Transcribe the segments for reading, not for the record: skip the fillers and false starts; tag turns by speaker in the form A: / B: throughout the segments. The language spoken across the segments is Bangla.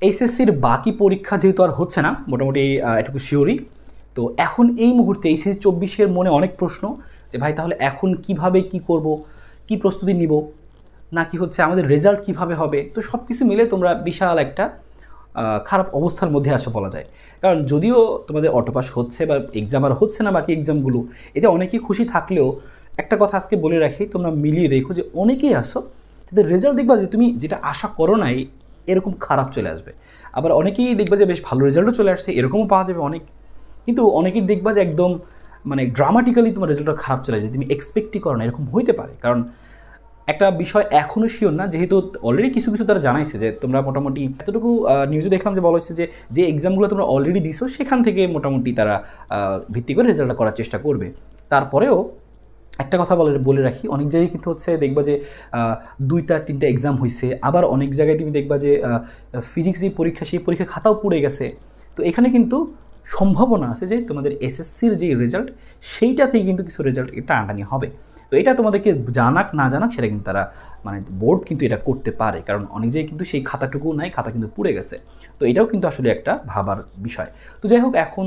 A: এইচএসসির বাকি পরীক্ষা যেহেতু আর হচ্ছে না, মোটামুটি এটুকু শিওরই। তো এখন এই মুহূর্তে এইচএসসি 24-এর মনে অনেক প্রশ্ন যে ভাই তাহলে এখন কিভাবে কি করব, কি প্রস্তুতি নিব, নাকি হচ্ছে আমাদের রেজাল্ট কিভাবে হবে। তো সব কিছু মিলে তোমরা বিশাল একটা খারাপ অবস্থার মধ্যে আসো বলা যায়। কারণ যদিও তোমাদের অটোপাস হচ্ছে বা এক্সাম আর হচ্ছে না বাকি এক্সামগুলো, এতে অনেকেই খুশি থাকলেও একটা কথা আজকে বলে রাখি, তোমরা মিলিয়ে দেখো যে অনেকেই আসো যাদের রেজাল্ট দেখবা যে তুমি যেটা আশা করো নাই এরকম খারাপ চলে আসবে। আবার অনেকেই দেখবা যে বেশ ভালো রেজাল্টও চলে আসছে, এরকমও পাওয়া যাবে অনেক। কিন্তু অনেকের দেখবা যে একদম মানে ড্রামাটিক্যালি তোমার রেজাল্টটা খারাপ চলে যায়, তুমি এক্সপেক্টই করো না, এরকম হইতে পারে। কারণ একটা বিষয় এখনও শিওর না, যেহেতু অলরেডি কিছু কিছু তারা জানাইছে যে তোমরা মোটামুটি এতটুকু নিউজে দেখলাম যে বলা হয়েছে যে এক্সামগুলো তোমরা অলরেডি দিছো সেখান থেকে মোটামুটি তারা ভিত্তি করে রেজাল্টটা করার চেষ্টা করবে। তারপরেও একটা কথা বলে রাখি, অনেক জায়গায় কিন্তু হচ্ছে দেখবা যে 2-3টা এক্সাম হয়েছে, আবার অনেক জায়গায় তুমি দেখবা যে ফিজিক্স যে পরীক্ষা সেই পরীক্ষার খাতাও পুড়ে গেছে। তো এখানে কিন্তু সম্ভাবনা আছে যে তোমাদের এসএসসির যে রেজাল্ট সেইটা থেকে কিন্তু কিছু রেজাল্ট টানাটানি হবে। তো এটা তোমাদেরকে জানাক না জানাক সেটা কিন্তু তারা মানে বোর্ড কিন্তু এটা করতে পারে, কারণ অনেক জায়গায় কিন্তু সেই খাতাটুকু নাই, খাতা কিন্তু পুড়ে গেছে। তো এটাও কিন্তু আসলে একটা ভাবার বিষয়। তো যাই হোক, এখন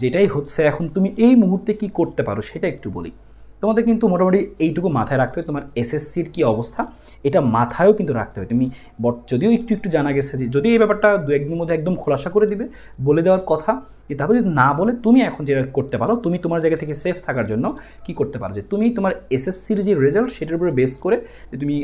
A: যেটাই হচ্ছে, এখন তুমি এই মুহূর্তে কি করতে পারো সেটা একটু বলি। তোমাদের কিন্তু মোটামুটি এইটুকু মাথায় রাখতে হবে, তোমার এসএসসির কী অবস্থা এটা মাথায়ও কিন্তু রাখতে হবে। তুমি যদিও একটু একটু জানা গেছে যে যদি এই ব্যাপারটা 2-1 দিনের মধ্যে একদম খোলাসা করে দিবে, বলে দেওয়ার কথা, তারপরে যদি না বলে তুমি এখন যেটা করতে পারো, তুমি তোমার জায়গা থেকে সেফ থাকার জন্য কি করতে পারো, যে তুমি তোমার এসএসসির যে রেজাল্ট সেটার উপরে বেস করে যে তুমি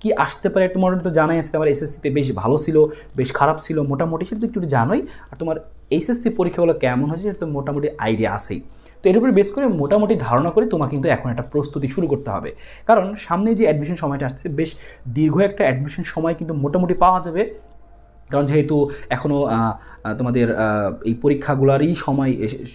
A: কি আসতে পারে, তোমার তো জানাই আছে আমার এসএসসিতে বেশ ভালো ছিল, বেশ খারাপ ছিল, মোটামুটি সেটা তো একটু জানোই। আর তোমার এইচএসসি পরীক্ষাগুলো কেমন হয়েছে সেটা তো মোটামুটি আইডিয়া আছেই। তো এর উপরে বেস করে মোটামুটি ধারণা করে তোমাকে কিন্তু এখন একটা প্রস্তুতি শুরু করতে হবে। কারণ সামনে যে অ্যাডমিশন সময়টা আসছে, বেশ দীর্ঘ একটা অ্যাডমিশন সময় কিন্তু মোটামুটি পাওয়া যাবে। কারণ যেহেতু এখনও তোমাদের এই পরীক্ষাগুলোরই সময়,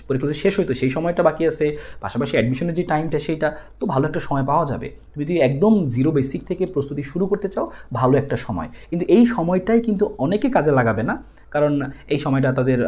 A: পরীক্ষাগুলো শেষ হইতো সেই সময়টা বাকি আছে, পাশাপাশি অ্যাডমিশনের যে টাইমটা সেইটা, তো ভালো একটা সময় পাওয়া যাবে। তুমি যদি একদম জিরো বেসিক থেকে প্রস্তুতি শুরু করতে চাও, ভালো একটা সময়। কিন্তু এই সময়টাই কিন্তু অনেকে কাজে লাগাবে না, কারণ এই সময়টা তাদের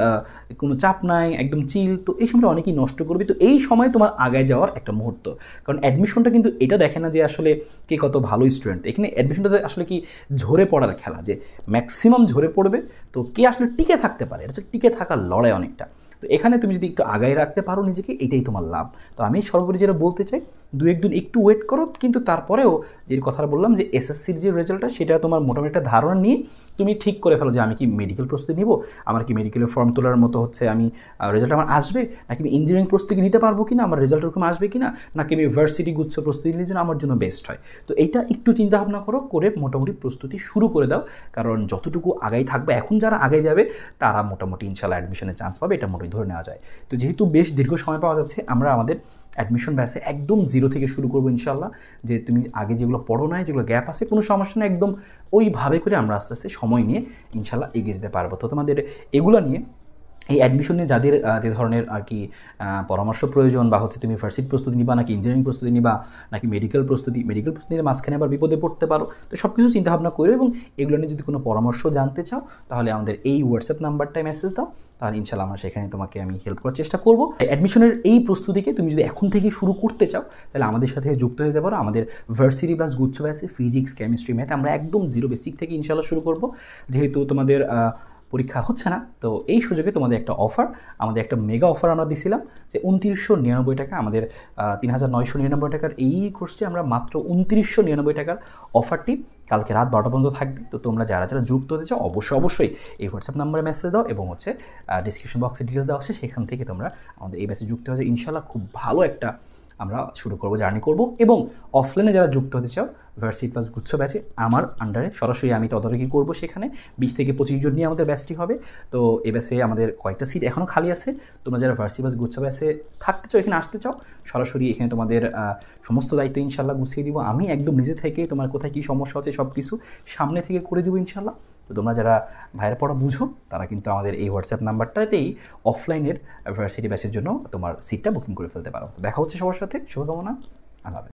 A: কোনো চাপ নাই, একদম চিল। তো এই সময়টা অনেকেই নষ্ট করবে। তো এই সময় তোমার আগায় যাওয়ার একটা মুহূর্ত। কারণ অ্যাডমিশনটা কিন্তু এটা দেখে না যে আসলে কে কত ভালো স্টুডেন্ট, এখানে অ্যাডমিশনটাতে আসলে কি ঝরে পড়ার খেলা, যে ম্যাক্সিমাম ঝরে পড়বে, তো কে আসলে টিকে থাকতে পারে, এটা হচ্ছে টিকে থাকার লড়াই অনেকটা। তো এখানে তুমি যদি একটু আগায় রাখতে পারো নিজেকে, এটাই তোমার লাভ। তো আমি সর্বোপরি যেটা বলতে চাই, 2-1 দিন একটু ওয়েট করো, কিন্তু তারপরেও যে কথাটা বললাম যে এসএসসির যে রেজাল্টটা সেটা তোমার মোটামুটি একটা ধারণা নিয়ে তুমি ঠিক করে ফেলো যে আমি কি মেডিকেল প্রস্তুতি নিব, আমার কি মেডিকেলের ফর্ম তোলার মতো হচ্ছে আমি রেজাল্ট আমার আসবে, নাকি আমি ইঞ্জিনিয়ারিং প্রস্তুতি নিতে পারবো কিনা, আমার রেজাল্ট ওরকম আসবে কিনা, নাকি আমি ভার্সিটি গুচ্ছ প্রস্তুতি নিলে জন্য আমার জন্য বেস্ট হয়। তো এইটা একটু চিন্তা ভাবনা করো, করে মোটামুটি প্রস্তুতি শুরু করে দাও। কারণ যতটুকু আগাই থাকবে, এখন যারা আগে যাবে তারা মোটামুটি ইনশাল্লাহ অ্যাডমিশনের চান্স পাবে, এটা মোটামুটি ধরে নেওয়া যায়। তো যেহেতু বেশ দীর্ঘ সময় পাওয়া যাচ্ছে, আমরা আমাদের অ্যাডমিশন ব্যাচে একদম জিরো থেকে শুরু করবো ইনশাল্লাহ। যে তুমি আগে যেগুলো পড়ো নাই, যেগুলো গ্যাপ আছে, কোনো সমস্যা নেই, একদম ওইভাবে করে আমরা আস্তে আস্তে সময় নিয়ে ইনশাল্লাহ এগিয়ে যেতে পারবো। তো তোমাদের এগুলো নিয়ে, এই অ্যাডমিশন নিয়ে যাদের যে ধরনের আর কি পরামর্শ প্রয়োজন, বা হচ্ছে তুমি ভার্সিটি প্রস্তুতি নিবা নাকি ইঞ্জিনিয়ারিং প্রস্তুতি নিবা নাকি মেডিকেল প্রস্তুতি নিয়ে মাঝখানে আবার বিপদে পড়তে পারো, তো সব কিছু চিন্তাভাবনা করো। এবং এগুলো নিয়ে যদি কোনো পরামর্শ জানতে চাও, তাহলে আমাদের এই হোয়াটসঅ্যাপ নাম্বারটায় মেসেজ দাও, তাহলে ইনশাল্লাহ আমরা সেখানে তোমাকে আমি হেল্প করার চেষ্টা করবো। অ্যাডমিশনের এই প্রস্তুতিকে তুমি যদি এখন থেকে শুরু করতে চাও, তাহলে আমাদের সাথে যুক্ত হয়ে যেতে পারো। আমাদের ভার্সিটি প্লাস গুচ্ছ ব্যাচে ফিজিক্স, কেমিস্ট্রি, ম্যাথ আমরা একদম জিরো বেসিক থেকে ইনশাল্লাহ শুরু করবো। যেহেতু তোমাদের পরীক্ষা হচ্ছে না, তো এই সুযোগে তোমাদের একটা অফার, আমাদের একটা মেগা অফার আমরা দিছিলাম যে 2999 টাকা, আমাদের 3999 টাকার এই কোর্সটি আমরা মাত্র 2999 টাকার অফারটি কালকে রাত 12টা পর্যন্ত থাকবে। তো তোমরা যারা যারা যুক্ত হতে চাও অবশ্যই এই হোয়াটসঅ্যাপ নাম্বারে মেসেজ দাও, এবং হচ্ছে ডিসক্রিপশন বক্সে ডিটেলস দেওয়া আছে, সেখান থেকে তোমরা আমাদের এই ব্যাচে যুক্ত হয়ে যাও। ইনশাল্লাহ খুব ভালো একটা আমরা শুরু করবো, জার্নি করবো। এবং অফলাইনে যারা যুক্ত হতে চাও, ভার্সিটি প্লাস গুচ্ছ ব্যাচে আমার আন্ডারে সরাসরি আমি তদারকি করবো, সেখানে 20 থেকে 25 জন নিয়ে আমাদের ব্যাচটি হবে। তো এই ব্যাচে আমাদের কয়েকটা সিট এখনও খালি আছে। তোমরা যারা ভার্সিটি প্লাস গুচ্ছ ব্যাচে থাকতে চাও, এখানে আসতে চাও, সরাসরি এখানে তোমাদের সমস্ত দায়িত্ব ইনশাল্লাহ গুছিয়ে দিব আমি, একদম নিজে থেকে। তোমার কোথায় কী সমস্যা হচ্ছে সব কিছু সামনে থেকে করে দেবো ইনশাল্লাহ। তো তোমরা যারা ভাইয়ের পড়া বুঝো, তারা কিন্তু আমাদের এই হোয়াটসঅ্যাপ নাম্বারটাতেই অফলাইনের ভার্সিটি ব্যাচের জন্য তোমার সিটটা বুকিং করে ফেলতে পারো। তো দেখা হচ্ছে সবার সাথে, শুভকামনা, আল্লাহ হাফেজ।